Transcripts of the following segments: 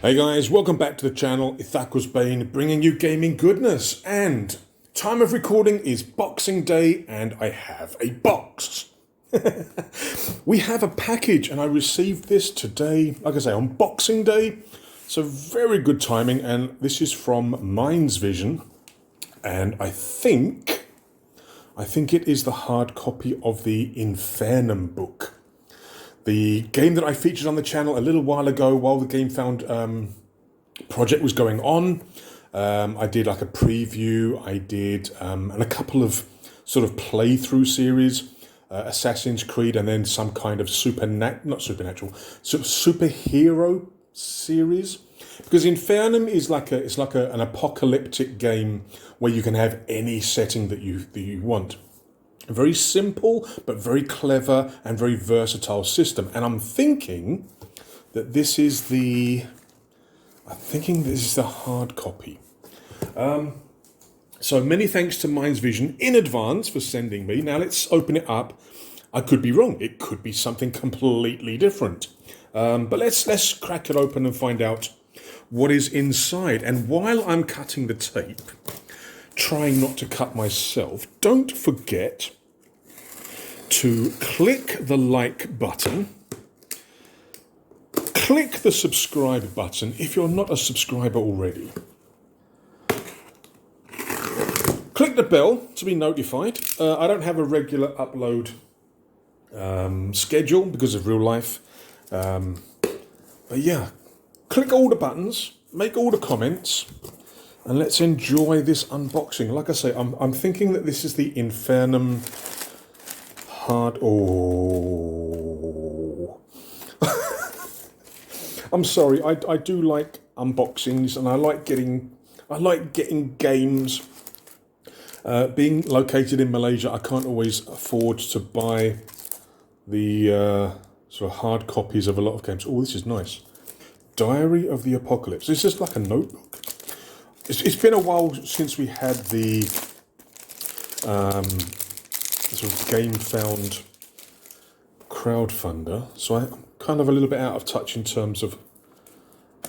Hey guys, welcome back to the channel. Ithakus Bane bringing you gaming goodness, and time of recording is Boxing Day and I have a box. We have a package and I received this today, like I say, on Boxing Day. So very good timing, and this is from mindsvision, and I think it is the hard copy of the Infaernum book. The game that I featured on the channel a little while ago while the Gamefound project was going on. I did like a preview, I did and a couple of sort of playthrough series, Assassin's Creed, and then some kind of superhero series. Because Infaernum is an apocalyptic game where you can have any setting that you want. A very simple, but very clever and very versatile system. And I'm thinking that this is the hard copy. So many thanks to mindsvision in advance for sending me. Now let's open it up. I could be wrong. It could be something completely different. But let's crack it open and find out what is inside. And while I'm cutting the tape, trying not to cut myself, don't forget to click the like button, click the subscribe button if you're not a subscriber already, click the bell to be notified. I don't have a regular upload schedule because of real life, but yeah, click all the buttons, make all the comments, and let's enjoy this unboxing. Like I say, I'm thinking that this is the Infaernum hard. Oh, I'm sorry. I do like unboxings, and I like getting games. Being located in Malaysia, I can't always afford to buy the sort of hard copies of a lot of games. Oh, this is nice. Diary of the Apocalypse. It's just like a notebook. It's been a while since we had the sort of Gamefound crowdfunder, so I'm kind of a little bit out of touch in terms of,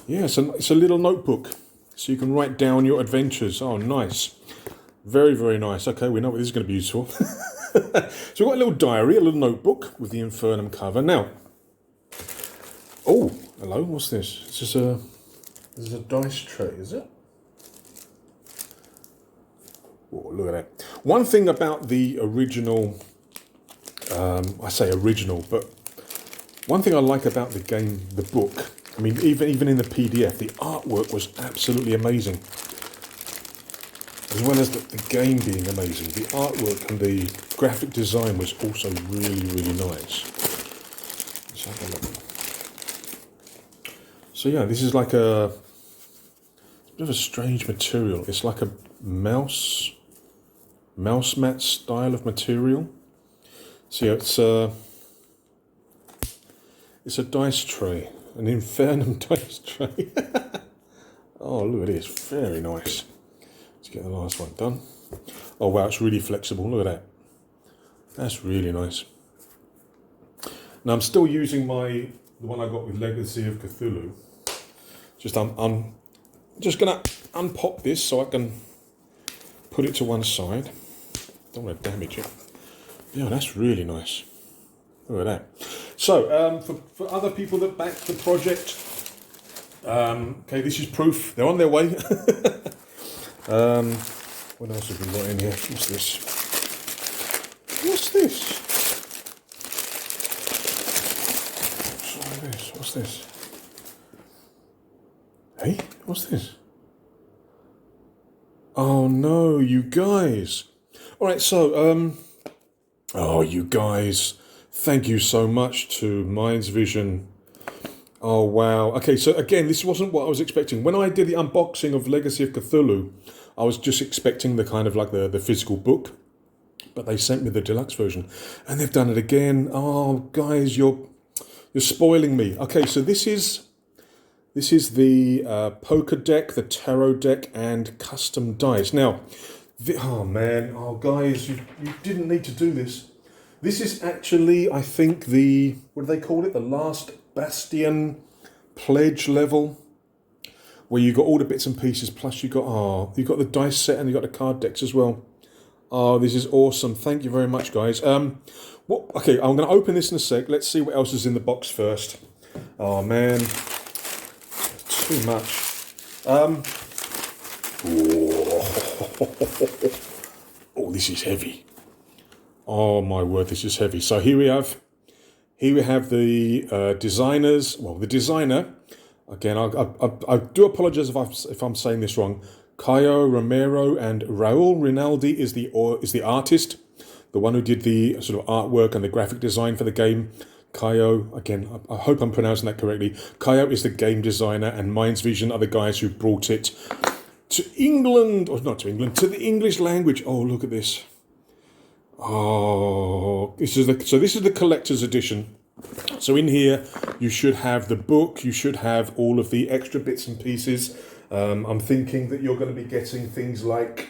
yeah, it's a little notebook, so you can write down your adventures. Oh, nice. Very, very nice. Okay, we know what this is going to be useful. So we've got a little diary, a little notebook with the Infaernum cover. Now, oh, hello, what's this? This is a dice tray, is it? Oh, look at that. One thing about the original, I say original, but one thing I like about the game, the book, I mean, even in the PDF, the artwork was absolutely amazing. As well as the game being amazing, the artwork and the graphic design was also really, really nice. Let's have a look. So yeah, this is like a bit of a strange material. It's like a mouse mat style of material. So yeah, it's a dice tray, an Infaernum dice tray. Oh, look at this, very nice. Let's get the last one done. Oh wow, it's really flexible. Look at that. That's really nice. Now I'm still using the one I got with Legacy of Cthulhu. I'm just gonna unpop this so I can put it to one side. Don't want to damage it. Yeah, that's really nice. Look at that. So, for other people that backed the project, okay, this is proof. They're on their way. What else have we got in here? What's this? What's this? Hey, what's this? Oh no, you guys. All right, so, oh, you guys, thank you so much to mindsvision. Oh, wow. Okay, so again, this wasn't what I was expecting. When I did the unboxing of Legacy of Cthulhu, I was just expecting the kind of like the physical book, but they sent me the deluxe version, and they've done it again. Oh, guys, you're spoiling me. Okay, so this is the poker deck, the tarot deck, and custom dice. Now, oh man, oh guys, you didn't need to do this. This is actually, I think, what do they call it? The last Bastion pledge level. where you got all the bits and pieces, plus you got the dice set and you got the card decks as well. Oh, this is awesome. Thank you very much, guys. Okay, I'm going to open this in a sec. Let's see what else is in the box first. Oh, man. Too much. Oh, this is heavy. Oh, my word, this is heavy. So here we have the designers. Well, the designer. Again, I do apologize if I'm saying this wrong. Caio Romero and Raul Rinaldi is the artist, the one who did the sort of artwork and the graphic design for the game. Caio, again, I hope I'm pronouncing that correctly. Caio is the game designer, and Mindsvision are the guys who brought it to England, or not to England, to the English language. Oh, look at this. Oh, this is the collector's edition. So in here, you should have the book, you should have all of the extra bits and pieces. I'm thinking that you're going to be getting things like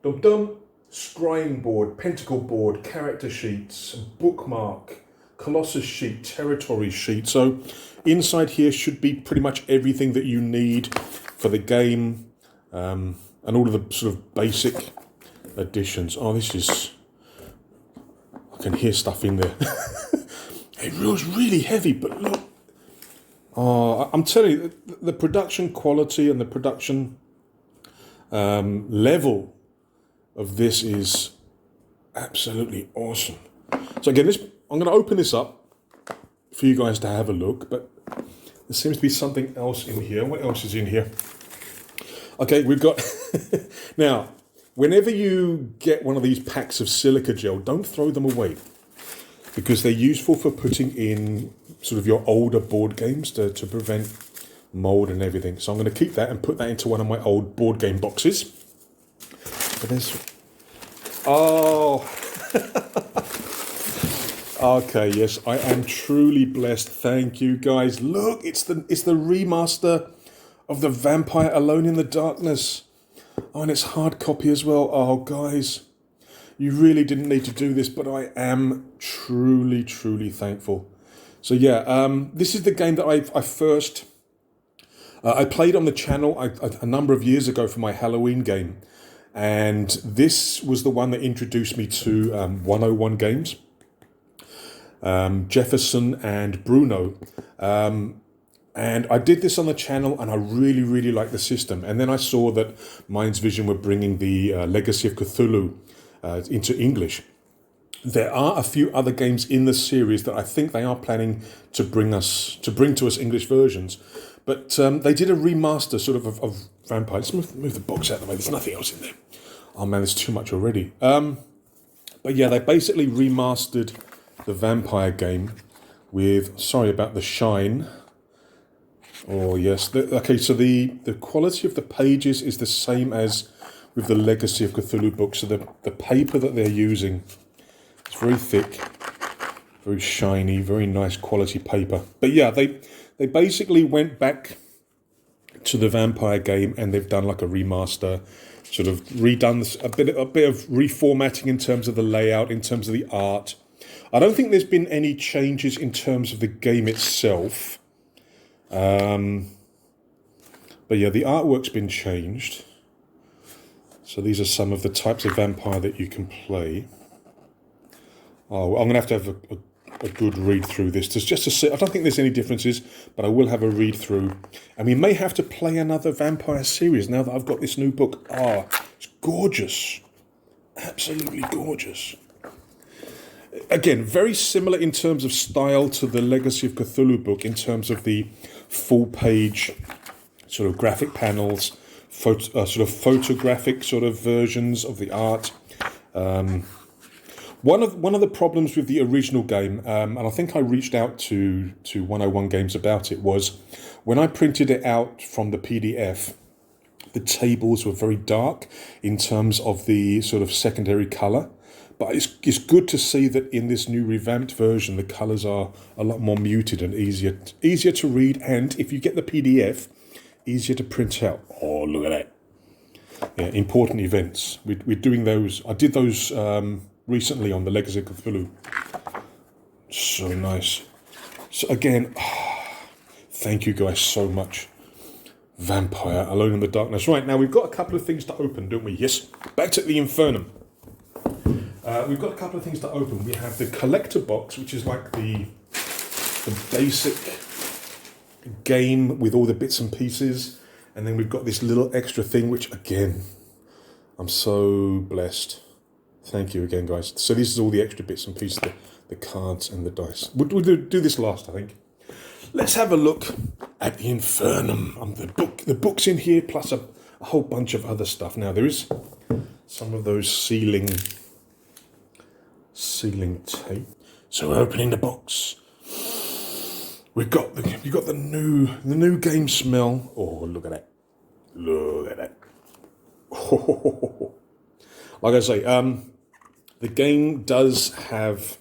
scrying board, pentacle board, character sheets, bookmark, Colossus sheet, territory sheet. So inside here should be pretty much everything that you need for the game, and all of the sort of basic additions. Oh, this is... I can hear stuff in there. It was really heavy, but look. Oh, I'm telling you, the production quality and the production level of this is absolutely awesome. So again, I'm going to open this up for you guys to have a look, but there seems to be something else in here. What else is in here? Okay, we've got... Now, whenever you get one of these packs of silica gel, don't throw them away, because they're useful for putting in sort of your older board games to prevent mold and everything. So I'm going to keep that and put that into one of my old board game boxes. But there's... Oh! Okay, yes, I am truly blessed. Thank you, guys. Look, it's the remaster of The Vampire Alone in the Darkness. Oh, and it's hard copy as well. Oh, guys. You really didn't need to do this, but I am truly, truly thankful. So yeah, this is the game that I first... I played on the channel a number of years ago for my Halloween game. And this was the one that introduced me to 101 Games. Jefferson and Bruno. And I did this on the channel, and I really, really liked the system. And then I saw that Mindsvision were bringing the Legacy of Cthulhu into English. There are a few other games in the series that I think they are planning to bring to us English versions, but they did a remaster sort of Vampire. Let's move the box out of the way. There's nothing else in there. Oh man, there's too much already. But yeah, they basically remastered the Vampire game with, sorry about the shine. Oh yes, okay. So the quality of the pages is the same as with the Legacy of Cthulhu book. So the paper that they're using, it's very thick, very shiny, very nice quality paper. But yeah, they basically went back to the Vampire game, and they've done like a remaster, sort of redone a bit of reformatting in terms of the layout, in terms of the art. I don't think there's been any changes in terms of the game itself. But yeah, the artwork's been changed. So these are some of the types of vampire that you can play. Oh, I'm going to have a good read through this. Just to see, I don't think there's any differences, but I will have a read through. And we may have to play another vampire series now that I've got this new book. Ah, it's gorgeous. Absolutely gorgeous. Again, very similar in terms of style to the Legacy of Cthulhu book, in terms of the full page sort of graphic panels, sort of photographic sort of versions of the art. One of the problems with the original game, and I think I reached out to 101 Games about it, was when I printed it out from the PDF, the tables were very dark in terms of the sort of secondary colour. But it's good to see that in this new revamped version, the colours are a lot more muted and easier to read. And if you get the PDF, easier to print out. Oh, look at that. Yeah, important events. We're doing those. I did those recently on the Legacy of Cthulhu. So nice. So again, thank you guys so much. Vampire Alone in the Darkness. Right, now we've got a couple of things to open, don't we? Yes. Back to the Infaernum. We've got a couple of things to open. We have the collector box, which is like the basic game with all the bits and pieces. And then we've got this little extra thing, which again, I'm so blessed. Thank you again, guys. So this is all the extra bits and pieces, the cards and the dice. We'll do this last, I think. Let's have a look at the Infaernum. The book's in here, plus a whole bunch of other stuff. Now, there is some of those sealing tape. So we're opening the box. We've got the new game smell. Oh, look at that! Look at that! Oh. Like I say, the game does have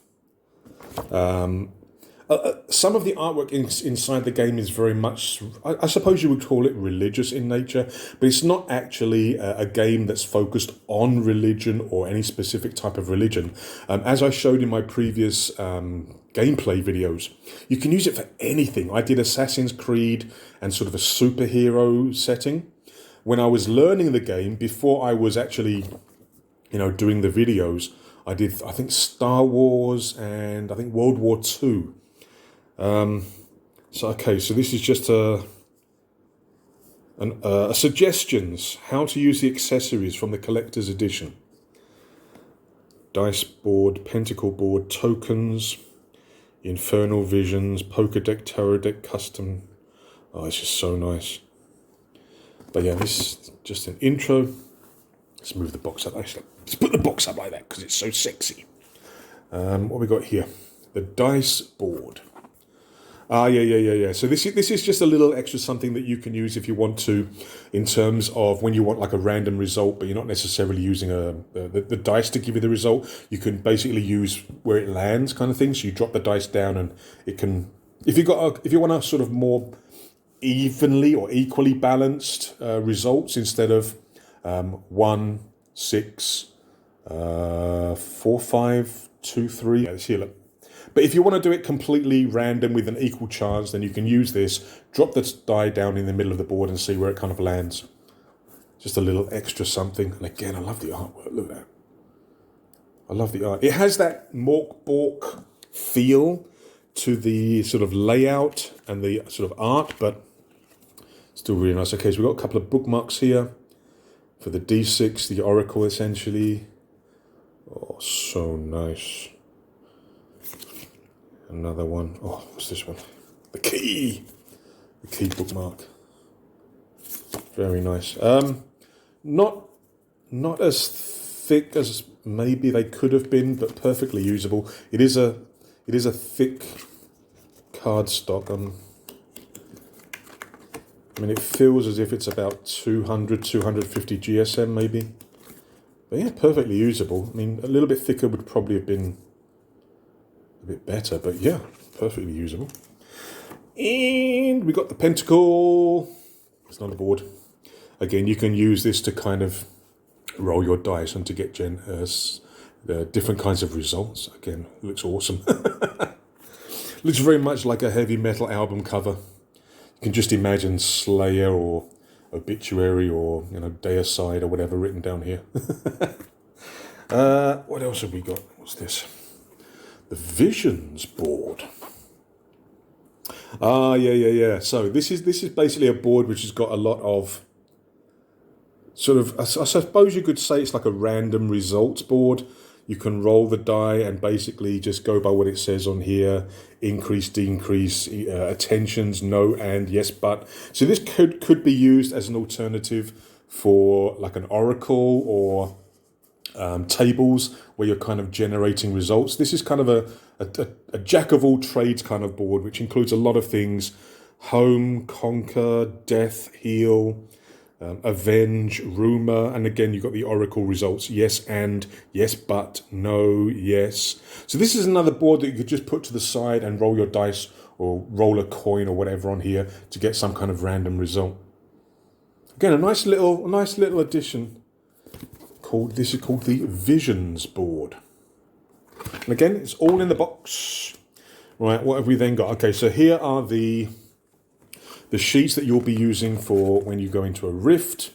some of the artwork inside the game is very much, I suppose you would call it religious in nature, but it's not actually a game that's focused on religion or any specific type of religion. As I showed in my previous gameplay videos, you can use it for anything. I did Assassin's Creed and sort of a superhero setting. When I was learning the game, before I was actually, doing the videos, I did, I think, Star Wars and I think World War II. So this is just a suggestions how to use the accessories from the collector's edition. Dice board, pentacle board, tokens, infernal visions, poker deck, tarot deck, custom. Oh, it's just so nice. But yeah, this is just an intro. Let's move the box up. Let's put the box up like that because it's so sexy. What we got here? The dice board. Yeah. So this is just a little extra something that you can use if you want to, in terms of when you want like a random result, but you're not necessarily using the dice to give you the result. You can basically use where it lands, kind of thing. So you drop the dice down, and it can. If you want a sort of more evenly or equally balanced results instead of 1, 6, 4, 5, 2, 3. Yeah, let's see. Look. But if you want to do it completely random with an equal chance, then you can use this, drop the die down in the middle of the board and see where it kind of lands. Just a little extra something. And again, I love the artwork. Look at that. I love the art. It has that Mork Bork feel to the sort of layout and the sort of art, but still really nice. Okay, so we've got a couple of bookmarks here for the D6, the Oracle essentially. Oh, so nice. Another one. Oh, what's this one? The key bookmark. Very nice. Not as thick as maybe they could have been, but perfectly usable. It is a thick cardstock. I mean, it feels as if it's about 200, 250 GSM maybe. But yeah, perfectly usable. I mean, a little bit thicker would probably have been a bit better, but yeah, perfectly usable. And we got the pentacle. It's not a board. Again, you can use this to kind of roll your dice and to get different kinds of results. Again, looks awesome. Looks very much like a heavy metal album cover. You can just imagine Slayer or Obituary or Deicide or whatever written down here. What else have we got? What's this? The Visions board. Yeah. So this is basically a board which has got a lot of sort of, I suppose you could say it's like a random results board. You can roll the die and basically just go by what it says on here. Increase, decrease, attentions, no and, yes, but. So this could be used as an alternative for like an oracle or tables where you're kind of generating results. This is kind of a jack of all trades kind of board, which includes a lot of things: home, conquer, death, heal, avenge, rumor, and again you've got the oracle results: yes and, yes but, no, yes. So this is another board that you could just put to the side and roll your dice or roll a coin or whatever on here to get some kind of random result. Again, a nice little addition. This is called the Visions board. And again, it's all in the box. Right, what have we then got? Okay, so here are the the sheets that you'll be using for when you go into a rift.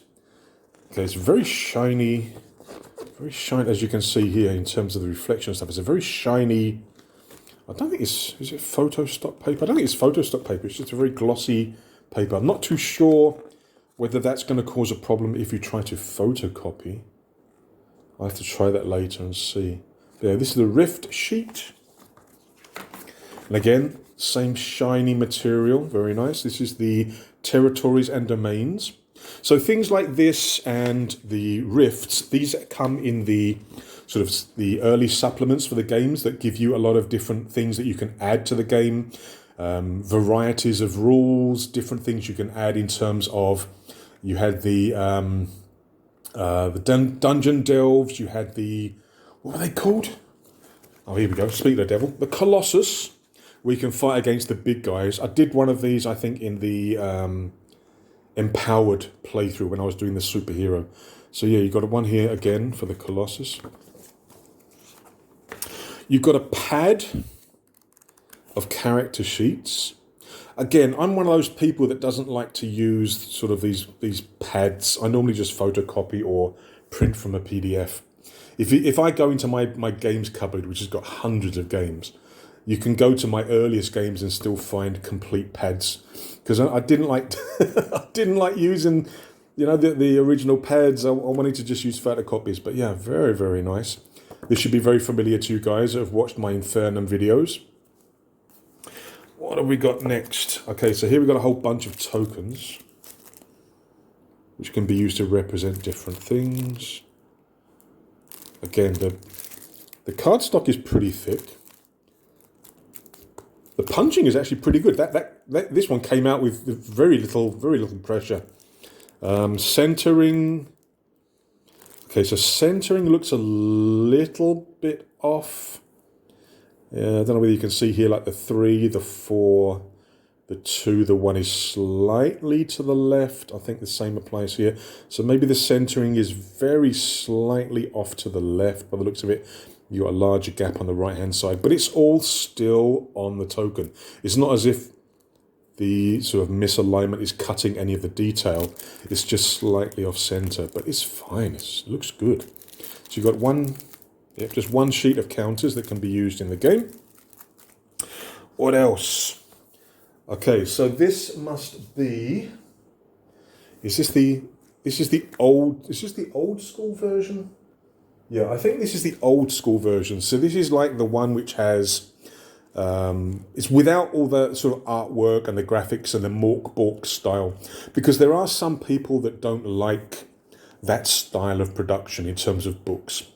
Okay, it's very shiny, as you can see here in terms of the reflection stuff. It's a very shiny, I don't think is it photo stock paper? I don't think it's photo stock paper, it's just a very glossy paper. I'm not too sure whether that's going to cause a problem if you try to photocopy. I'll have to try that later and see. But yeah, this is the rift sheet. And again, same shiny material, very nice. This is the territories and domains. So things like this and the rifts, these come in the sort of the early supplements for the games that give you a lot of different things that you can add to the game. Varieties of rules, different things you can add in terms of, you had the dungeon delves, you had the, what were they called? Oh, here we go, speak of the devil. The Colossus, where you can fight against the big guys. I did one of these, I think, in the empowered playthrough when I was doing the superhero. So yeah, you've got one here again for the Colossus. You've got a pad of character sheets. Again, I'm one of those people that doesn't like to use sort of these pads. I normally just photocopy or print from a PDF. If I go into my games cupboard, which has got hundreds of games, you can go to my earliest games and still find complete pads. Because I didn't like I didn't like using, you know, the original pads. I wanted to just use photocopies. But yeah, very, very nice. This should be very familiar to you guys that have watched my Infaernum videos. What have we got next? Okay, so here we've got a whole bunch of tokens, which can be used to represent different things. Again, the cardstock is pretty thick. The punching is actually pretty good. This one came out with very little pressure. Centering. Okay, so centering looks a little bit off. I don't know whether you can see here, like the 3, the 4, the 2, the 1 is slightly to the left. I think the same applies here. So maybe the centering is very slightly off to the left by the looks of it. You've got a larger gap on the right-hand side, but it's all still on the token. It's not as if the sort of misalignment is cutting any of the detail. It's just slightly off center, but it's fine. It looks good. So you've got just one sheet of counters that can be used in the game. What else? Okay, so this must be. Is this the old school version? Yeah, I think this is the old school version. So this is like the one which has, it's without all the sort of artwork and the graphics and the Mork style. Because there are some people that don't like that style of production in terms of books.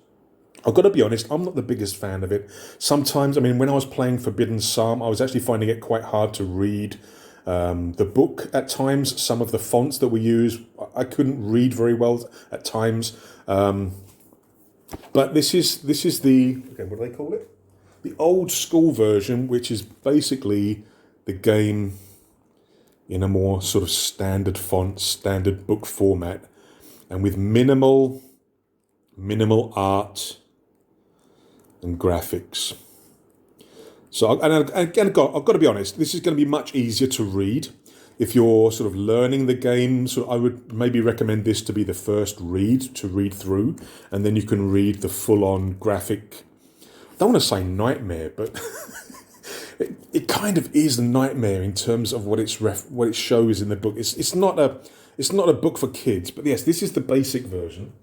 I've got to be honest, I'm not the biggest fan of it. Sometimes, I mean, when I was playing Forbidden Psalm, I was actually finding it quite hard to read the book at times. Some of the fonts that were used, I couldn't read very well at times. But this is the, okay, what do they call it? The old school version, which is basically the game in a more sort of standard font, standard book format, and with minimal art and graphics. So, and again, I've got to be honest, this is going to be much easier to read. If you're sort of learning the game, so I would maybe recommend this to be the first read to read through, and then you can read the full-on graphic. I don't want to say nightmare, but it kind of is a nightmare in terms of what it shows in the book. It's not a book for kids, but yes, this is the basic version,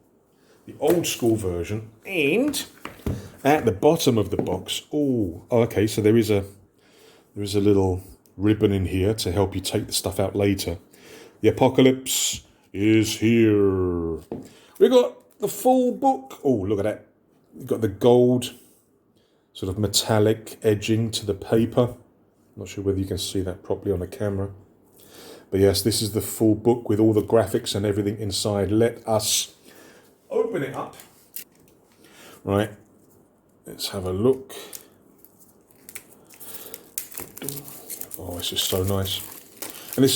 the old school version, and at the bottom of the box, okay, so there is a little ribbon in here to help you take the stuff out later. The apocalypse is here. We've got the full book. Oh, look at that. You've got the gold sort of metallic edging to the paper. Not sure whether you can see that properly on the camera. But yes, this is the full book with all the graphics and everything inside. Let us open it up. Right. Let's have a look. Oh, it's just so nice. And it's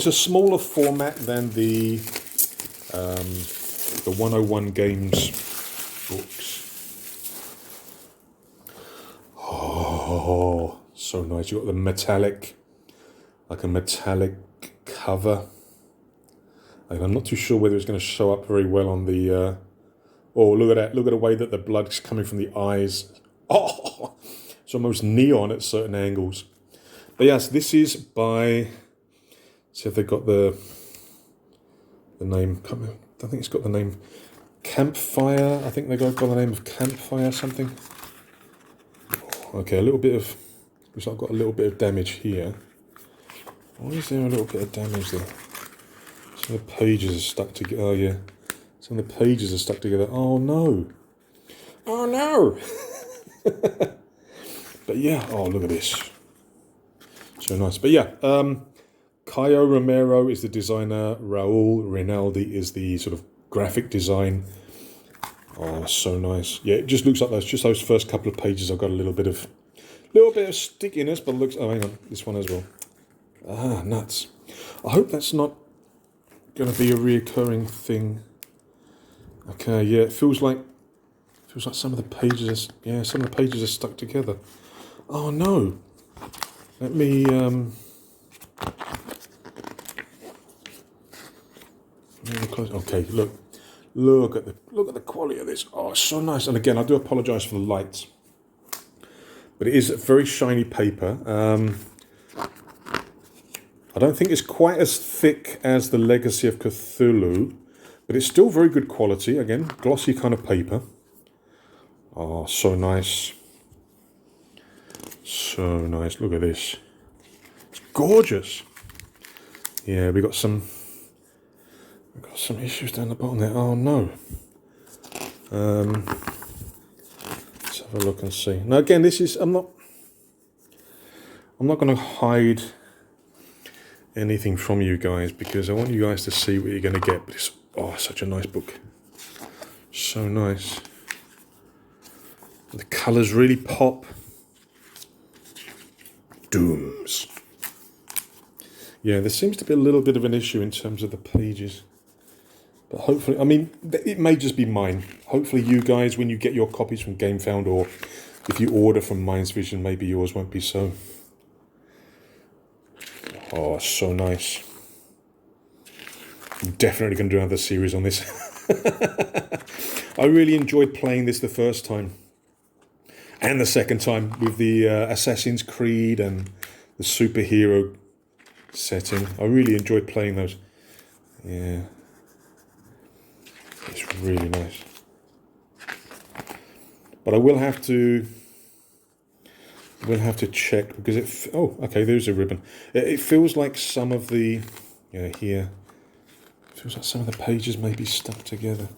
a smaller format than the 101 Games books. Oh, so nice. You've got the metallic, like a metallic cover. I'm not too sure whether it's going to show up very well on the... oh, look at that. Look at the way that the blood's coming from the eyes. Oh, it's almost neon at certain angles. But yes, this is by... See if they've got the name. I think it's got the name Campfire. I think they got the name of Campfire something. Okay, a little bit of... Looks like I've got a little bit of damage here. Why is there a little bit of damage there? Some of the pages are stuck together. Oh, yeah. Some of the pages are stuck together. Oh, no. Oh, no. But yeah, oh, look at this. So nice. But yeah, Caio Romero is the designer. Raul Rinaldi is the sort of graphic design. Oh, so nice. Yeah, it just looks like those first couple of pages. I've got a little bit of stickiness, but it looks... Oh, hang on. This one as well. Ah, nuts. I hope that's not going to be a reoccurring thing. Okay, yeah, it feels like some of the pages are stuck together. Oh no. Let me okay, look at the quality of this. Oh, it's so nice. And again, I do apologize for the lights. But it is very shiny paper. I don't think it's quite as thick as the Legacy of Cthulhu, but it's still very good quality. Again, glossy kind of paper. Oh, so nice. So nice. Look at this. It's gorgeous. Yeah, we've got some issues down the bottom there. Oh no. Let's have a look and see. Now again, this is I'm not going to hide anything from you guys because I want you guys to see what you're going to get. But it's such a nice book. So nice. The colours really pop. Dooms. Yeah, there seems to be a little bit of an issue in terms of the pages. But hopefully, I mean, it may just be mine. Hopefully you guys, when you get your copies from Gamefound or if you order from mindsvision, maybe yours won't be so. Oh, so nice. I'm definitely going to do another series on this. I really enjoyed playing this the first time. And the second time with the Assassin's Creed and the superhero setting. I really enjoyed playing those. Yeah. It's really nice. But I will have to check because okay, there's a ribbon. It feels like some of the here. It feels like some of the pages may be stuck together.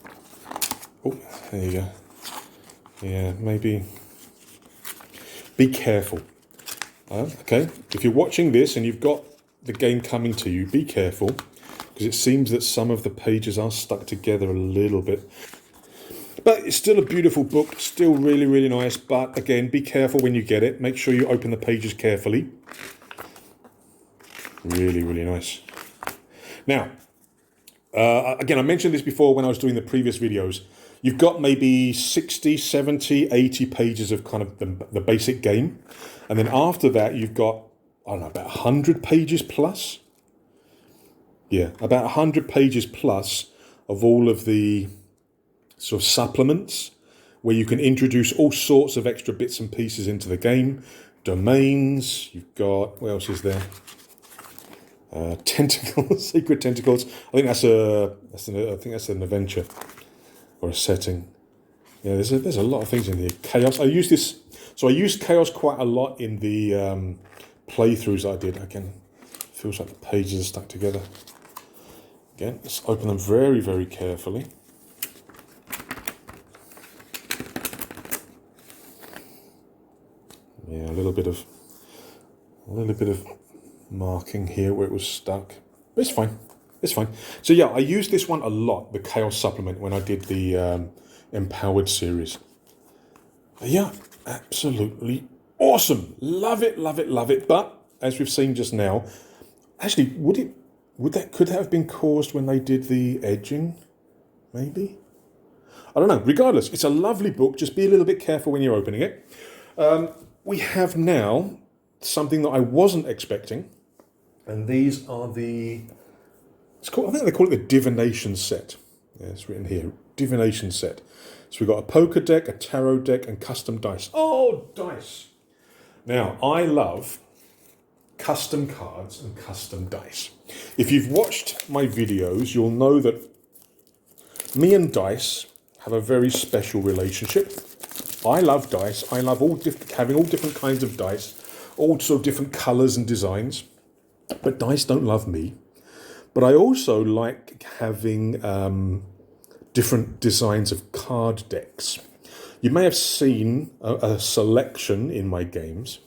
Oh, there you go. Yeah, maybe. Be careful. Okay, if you're watching this and you've got the game coming to you, be careful because it seems that some of the pages are stuck together a little bit. But it's still a beautiful book, still really, really nice. But again, be careful when you get it. Make sure you open the pages carefully. Really, really nice. Now, again, I mentioned this before when I was doing the previous videos. You've got maybe 60, 70, 80 pages of kind of the basic game. And then after that, you've got, I don't know, about 100 pages plus. Yeah, about 100 pages plus of all of the sort of supplements where you can introduce all sorts of extra bits and pieces into the game. Domains, you've got, what else is there? Tentacles, secret tentacles. I think that's an adventure or a setting. Yeah, there's a lot of things in here. Chaos. I used chaos quite a lot in the playthroughs I did. Again, feels like the pages are stuck together. Again, let's open them very, very carefully. Yeah, a little bit of marking here where it was stuck. But it's fine. It's fine. So yeah, I used this one a lot, the Chaos supplement, when I did the Empowered series. But yeah, absolutely awesome. Love it, love it, love it. But as we've seen just now, actually, could that have been caused when they did the edging? Maybe? I don't know. Regardless, it's a lovely book. Just be a little bit careful when you're opening it. We have now something that I wasn't expecting. And these are the, I think they call it the divination set. Yeah, it's written here, divination set. So we've got a poker deck, a tarot deck, and custom dice. Oh, dice. Now, I love custom cards and custom dice. If you've watched my videos, you'll know that me and dice have a very special relationship. I love dice. I love having all different kinds of dice, also different colours and designs. But dice don't love me. But I also like having different designs of card decks. You may have seen a selection in my games.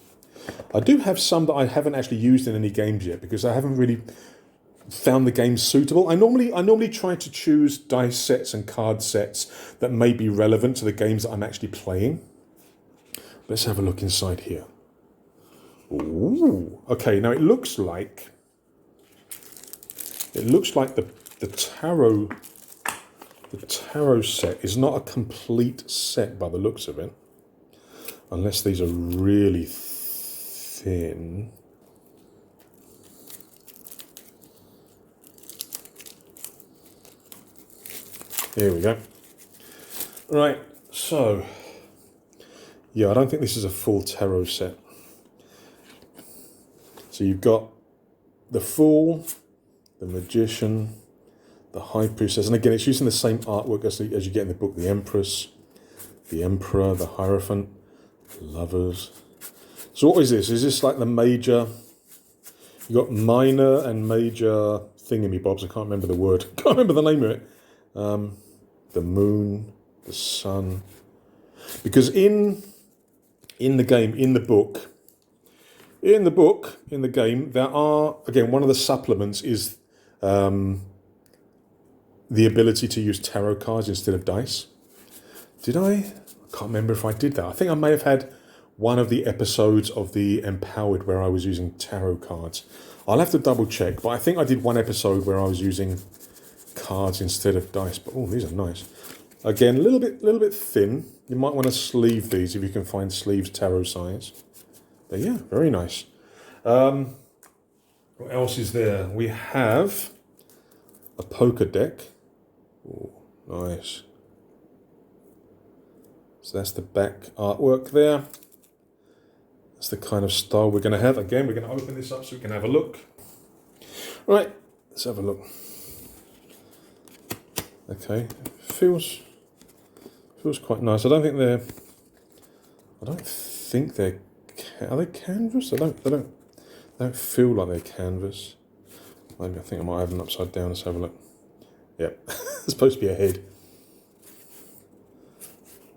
I do have some that I haven't actually used in any games yet because I haven't really found the game suitable. I normally try to choose dice sets and card sets that may be relevant to the games that I'm actually playing. Let's have a look inside here. Ooh, okay, now it looks like the tarot set is not a complete set by the looks of it, unless these are really thin. Here we go. Right, so yeah, I don't think this is a full tarot set. So you've got the Fool, the Magician, the High Priestess, and again, it's using the same artwork as you get in the book: the Empress, the Emperor, the Hierophant, Lovers. So what is this? Is this like the major? You got minor and major thingamybobs. I can't remember the word. Can't remember the name of it. The Moon, the Sun. Because in the game, in the game, there are, again, one of the supplements is the ability to use tarot cards instead of dice. Did I? I can't remember if I did that. I think I may have had one of the episodes of the Empowered where I was using tarot cards. I'll have to double check, but I think I did one episode where I was using cards instead of dice. But oh, these are nice. Again, a little bit thin. You might want to sleeve these if you can find sleeves tarot size. But yeah, very nice. What else is there? We have a poker deck. Oh, nice. So that's the back artwork there. That's the kind of style we're going to have. Again, we're going to open this up so we can have a look. Right, let's have a look. Okay, feels quite nice. I don't think they're are they canvas? They don't feel like they're canvas. Maybe I think I might have them upside down. Let's have a look. Yep, it's supposed to be a head.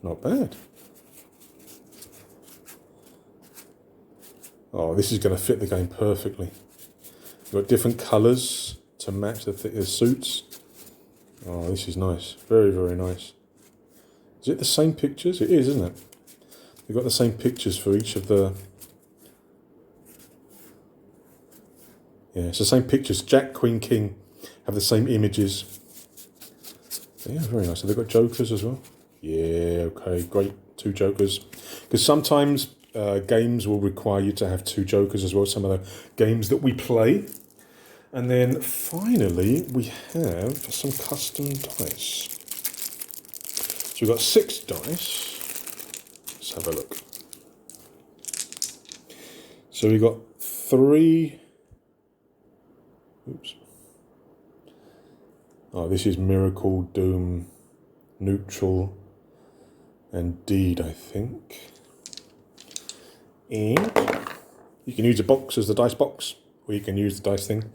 Not bad. Oh, this is going to fit the game perfectly. You've got different colours to match the suits. Oh, this is nice. Very, very nice. Is it the same pictures? It is, isn't it? You've got the same pictures for each of the... Yeah, it's the same pictures. Jack, Queen, King have the same images. Yeah, very nice. Have they got jokers as well? Yeah, okay, great. 2 jokers. Because sometimes games will require you to have 2 jokers as well. Some of the games that we play. And then finally, we have some custom dice. So we've got 6 dice. Let's have a look. So we've got 3. Oops. Oh, this is Miracle, Doom, Neutral, and Deed, I think. And you can use a box as the dice box, or you can use the dice thing.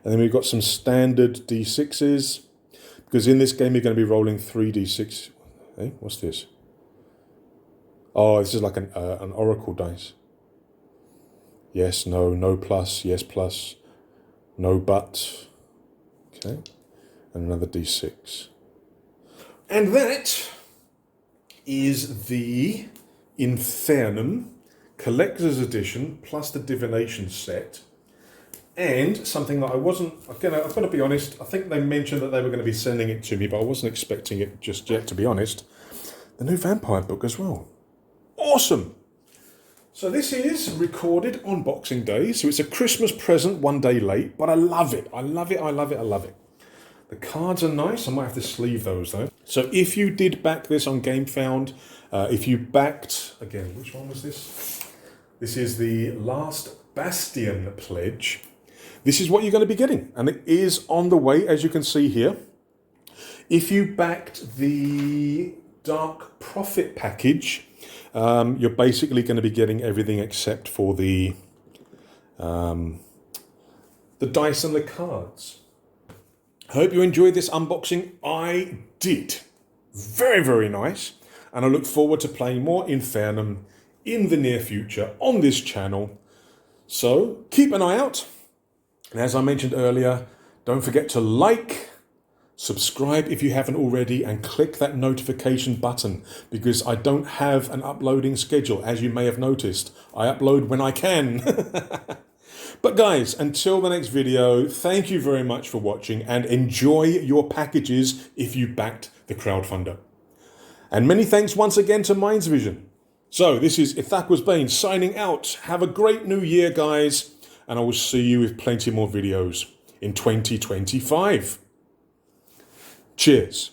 And then we've got some standard D6s, because in this game you're going to be rolling 3 D6. Hey, what's this? Oh, this is like an oracle dice. Yes, no, no plus, yes plus, no but. Okay, and another D6. And that is the Infaernum Collector's Edition plus the Divination set. And something that I wasn't, again, I've got to be honest, I think they mentioned that they were going to be sending it to me, but I wasn't expecting it just yet, to be honest. The new Vampire book as well. Awesome! So this is recorded on Boxing Day, so it's a Christmas present 1 day late, but I love it. I love it, I love it, I love it. The cards are nice. I might have to sleeve those though. So if you did back this on Gamefound, if you backed, again, which one was this? This is the Last Bastion pledge. This is what you're going to be getting, and it is on the way, as you can see here. If you backed the Dark Prophet package, you're basically going to be getting everything except for the dice and the cards. I hope you enjoyed this unboxing. I did. Very, very nice. And I look forward to playing more Infaernum in the near future on this channel. So keep an eye out. And as I mentioned earlier, don't forget to like, subscribe if you haven't already, and click that notification button, because I don't have an uploading schedule, as you may have noticed. I upload when I can. But guys, until the next video, thank you very much for watching, and enjoy your packages if you backed the crowdfunder. And many thanks once again to mindsvision. So this is Bane signing out. Have a great new year, guys, and I will see you with plenty more videos in 2025. Cheers.